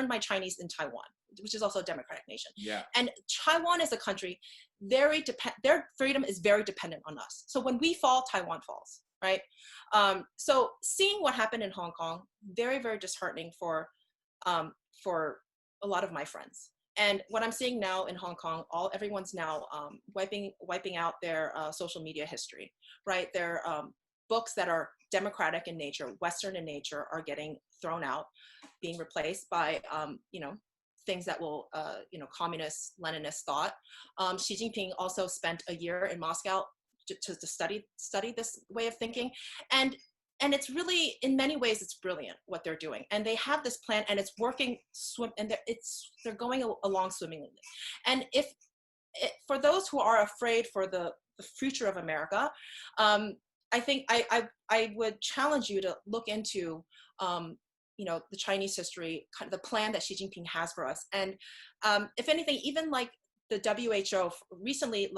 learned my Chinese in Taiwan, which is also a democratic nation. Yeah. And Taiwan is a country, their freedom is very dependent on us. So when we fall, Taiwan falls, right? So seeing what happened in Hong Kong, very, very disheartening for a lot of my friends. And what I'm seeing now in Hong Kong, everyone's now wiping out their social media history, right? Their books that are democratic in nature, Western in nature, are getting thrown out, being replaced by, things that will, communist, Leninist thought. Xi Jinping also spent a year in Moscow to study this way of thinking. And it's really, in many ways, it's brilliant what they're doing. And they have this plan, and it's working, they're going along swimmingly. And for those who are afraid for the future of America, I think I would challenge you to look into, the Chinese history, kind of the plan that Xi Jinping has for us. And if anything, even like the WHO recently,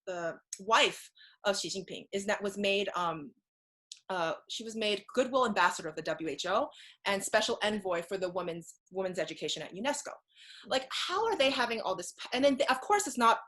the wife of Xi Jinping was made. She was made Goodwill Ambassador of the WHO and Special Envoy for the women's education at UNESCO. Like, how are they having all this? And then, of course, it's not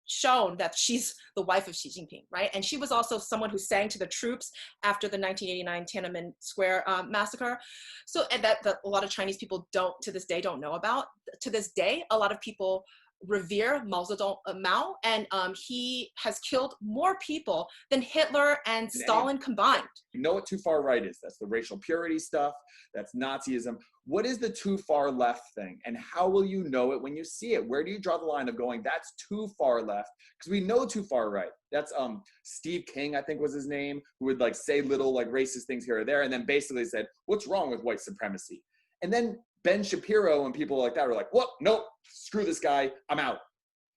shown that she's the wife of Xi Jinping, right? And she was also someone who sang to the troops after the 1989 Tiananmen Square massacre. So, and that a lot of Chinese people to this day don't know about. To this day, a lot of people revere Mao, and he has killed more people than Hitler and Stalin combined. You know what too far right is? That's the racial purity stuff. That's Nazism. What is the too far left thing? And how will you know it when you see it? Where do you draw the line of going, that's too far left? Because we know too far right. That's Steve King, I think was his name, who would like say little like racist things here or there, and then basically said, what's wrong with white supremacy? And then Ben Shapiro and people like that are like, what? Nope, screw this guy, I'm out.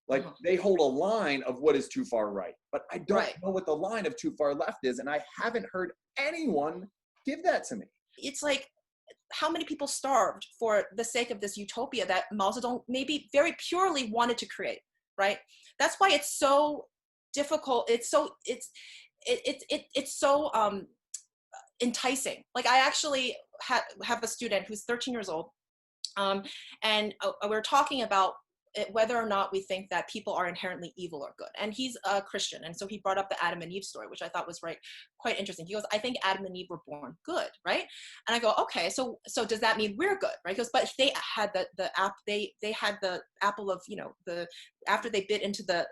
Like, they hold a line of what is too far right. But I don't know what the line of too far left is, and I haven't heard anyone give that to me. It's like, how many people starved for the sake of this utopia that Mao Zedong maybe very purely wanted to create, right? That's why it's so difficult. It's so enticing. Like, I actually have a student who's 13 years old, and we're talking about whether or not we think that people are inherently evil or good. And he's a Christian, and so he brought up the Adam and Eve story, which I thought was quite interesting. He goes, I think Adam and Eve were born good, right? And I go, okay, so does that mean we're good, right? He goes, but they had they had the apple of, after they bit into the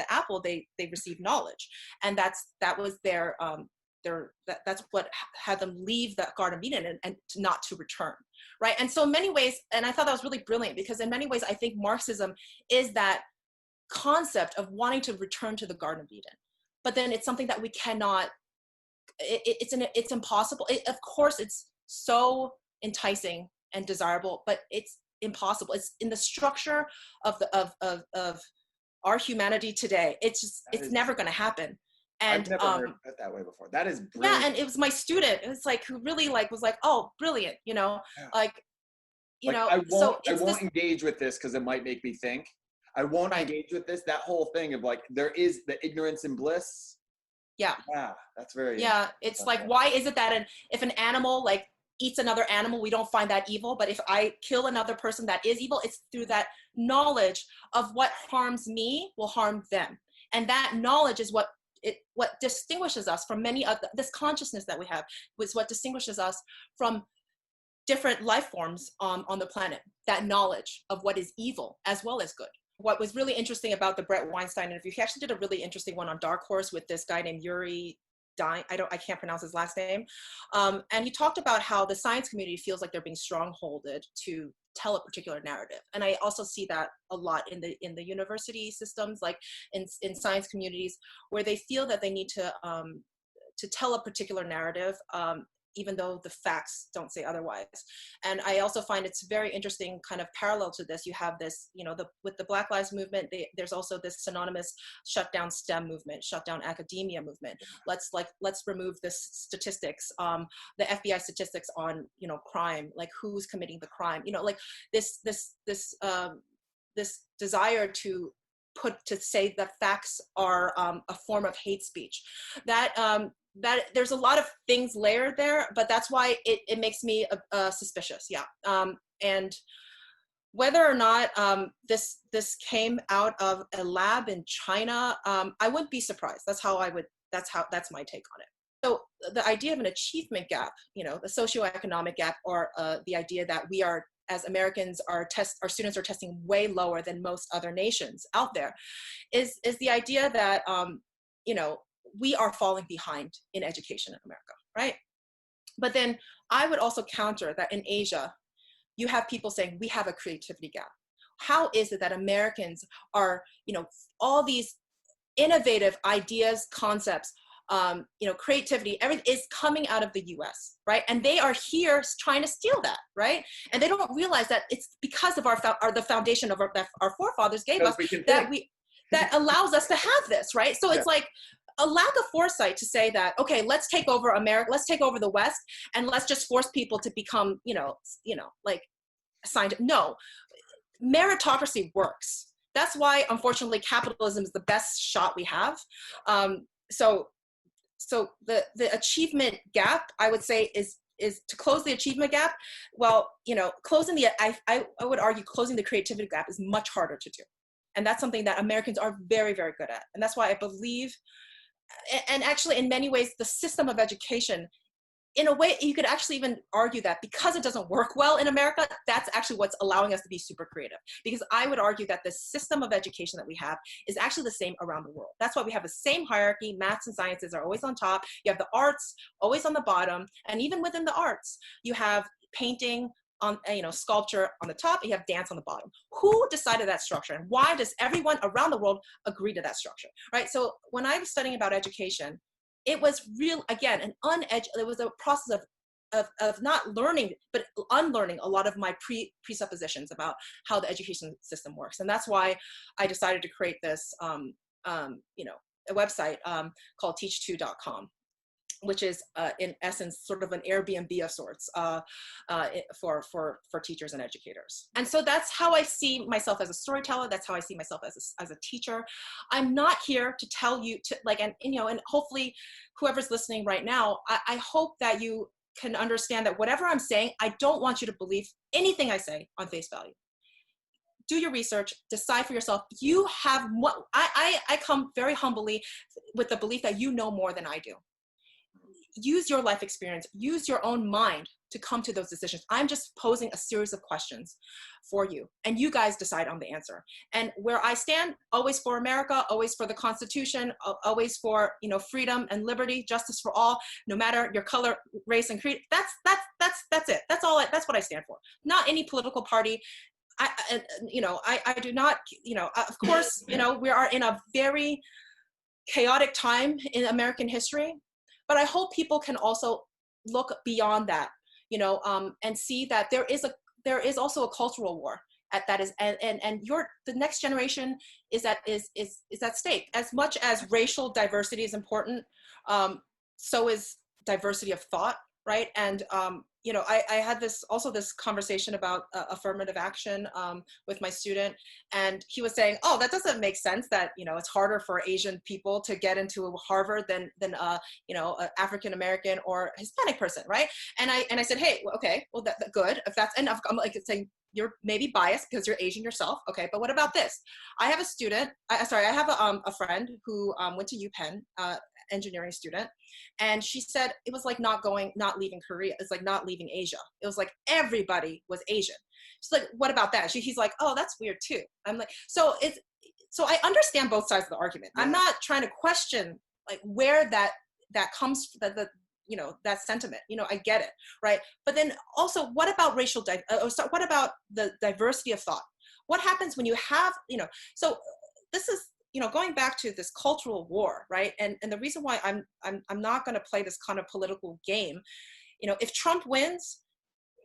apple, they received knowledge, and that was that's what had them leave the Garden of Eden and not to return, right? And so in many ways, and I thought that was really brilliant, because in many ways I think Marxism is that concept of wanting to return to the Garden of Eden, but then it's something that we cannot. It's impossible. Of course, it's so enticing and desirable, but it's impossible. It's in the structure of our humanity today. It's never going to happen. And I've never heard it that way before. That is brilliant. Yeah, and it was my student. It was like, who really was like, oh, brilliant, Yeah. I won't engage with this because it might make me think. I won't engage with this. That whole thing of like, there is the ignorance and bliss. Yeah. Yeah, that's very. Yeah, it's like, why is it that if an animal like eats another animal, we don't find that evil, but if I kill another person, that is evil? It's through that knowledge of what harms me will harm them, and that knowledge is what distinguishes us from many of this consciousness that we have, is what distinguishes us from different life forms on the planet. That knowledge of what is evil as well as good. What was really interesting about the Brett Weinstein interview, he actually did a really interesting one on Dark Horse with this guy named Yuri I can't pronounce his last name. And he talked about how the science community feels like they're being strongholded to tell a particular narrative. And I also see that a lot in the university systems, like in science communities, where they feel that they need to tell a particular narrative, even though the facts don't say otherwise. And I also find it's very interesting, kind of parallel to this. You have this, with the Black Lives Movement, there's also this synonymous shut down STEM movement, shut down academia movement. Let's remove the statistics, the FBI statistics on, crime, like who's committing the crime, like this desire to say that facts are a form of hate speech. That that there's a lot of things layered there, but that's why it makes me suspicious. Yeah. And whether or not this came out of a lab in China, I wouldn't be surprised. That's my take on it. So the idea of an achievement gap, the socioeconomic gap, or the idea that we are, as Americans, our students are testing way lower than most other nations out there, is the idea that we are falling behind in education in America, right? But then I would also counter that in Asia, you have people saying we have a creativity gap. How is it that Americans are, all these innovative ideas, concepts, creativity, everything is coming out of the US, right? And they are here trying to steal that, right? And they don't realize that it's because of the foundation of that our forefathers gave us that allows us to have this, right? So it's like a lack of foresight to say that, okay, let's take over America, let's take over the West, and let's just force people to become, like assigned. No, meritocracy works. That's why, unfortunately, capitalism is the best shot we have. So the achievement gap, I would say, is to close the achievement gap. Well, closing I would argue closing the creativity gap is much harder to do. And that's something that Americans are very, very good at. And that's why I believe, and actually in many ways, the system of education, in a way, you could actually even argue that because it doesn't work well in America, that's actually what's allowing us to be super creative. Because I would argue that the system of education that we have is actually the same around the world. That's why we have the same hierarchy. Maths and sciences are always on top. You have the arts always on the bottom. And even within the arts, you have painting, on sculpture on the top, you have dance on the bottom. Who decided that structure, and why does everyone around the world agree to that structure, right? So when I was studying about education, it was it was a process of not learning, but unlearning a lot of my presuppositions about how the education system works. And that's why I decided to create this a website called teach2.com, which is in essence sort of an Airbnb of sorts for teachers and educators. And so that's how I see myself as a storyteller. That's how I see myself as a teacher. I'm not here to tell you to and hopefully whoever's listening right now, I hope that you can understand that whatever I'm saying, I don't want you to believe anything I say on face value. Do your research, decide for yourself. You have what I come very humbly with the belief that you know more than I do. Use your life experience, use your own mind to come to those decisions. I'm just posing a series of questions for you, and you guys decide on the answer. And where I stand, always for America, always for the Constitution, always for freedom and liberty, justice for all, no matter your color, race, and creed. That's it. That's all. That's what I stand for. Not any political party. I do not. Of course, we are in a very chaotic time in American history. But I hope people can also look beyond that, and see that there is also a cultural war the next generation is at stake. As much as racial diversity is important, so is diversity of thought, right? And I had this conversation about affirmative action with my student, and he was saying, oh, that doesn't make sense that it's harder for Asian people to get into Harvard than an African American or Hispanic person, right? And I said, hey, okay, well that's good. If that's enough, I'm like saying you're maybe biased because you're Asian yourself, okay? But what about this? I have a student. I have a friend who went to UPenn. Engineering student, and she said it was like not leaving Korea. It's like not leaving Asia. It was like everybody was Asian. She's like, what about that? He's like, oh, that's weird too. I'm like, so I understand both sides of the argument. Yeah. I'm not trying to question like where that comes that sentiment. I get it, right? But then also, what about what about the diversity of thought? What happens when you have so this is going back to this cultural war, right? And the reason why I'm not going to play this kind of political game, if Trump wins,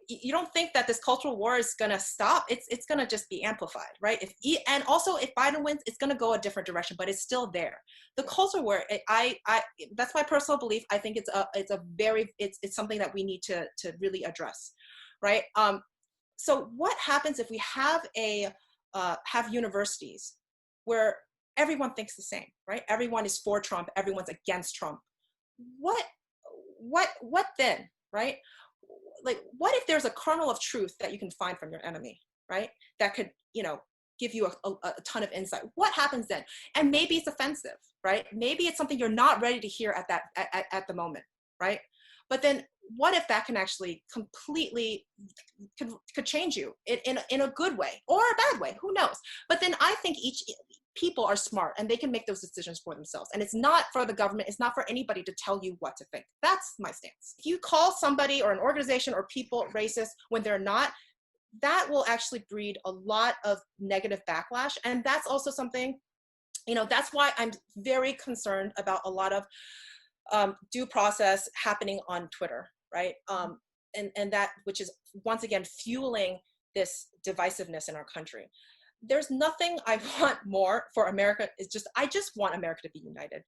you don't think that this cultural war is going to stop. It's going to just be amplified, right? And also if Biden wins, it's going to go a different direction, but it's still there. The cultural war, I that's my personal belief. I think it's something that we need to really address, right? So what happens if we have have universities where everyone thinks the same, right? Everyone is for Trump, everyone's against Trump. what, what then, right? Like, what if there's a kernel of truth that you can find from your enemy, right? That could, you know, give you a ton of insight. What happens then? And maybe it's offensive, right? Maybe it's something you're not ready to hear at that, at the moment, right? But then what if that can actually completely, could change you in a good way or a bad way, who knows? But then I think each people are smart and they can make those decisions for themselves. And it's not for the government, it's not for anybody to tell you what to think. That's my stance. If you call somebody or an organization or people racist when they're not, that will actually breed a lot of negative backlash. And that's also something, you know, that's why I'm very concerned about a lot of due process happening on Twitter, right? And that, which is once again fueling this divisiveness in our country. There's nothing I want more for America. It's just, I just want America to be united.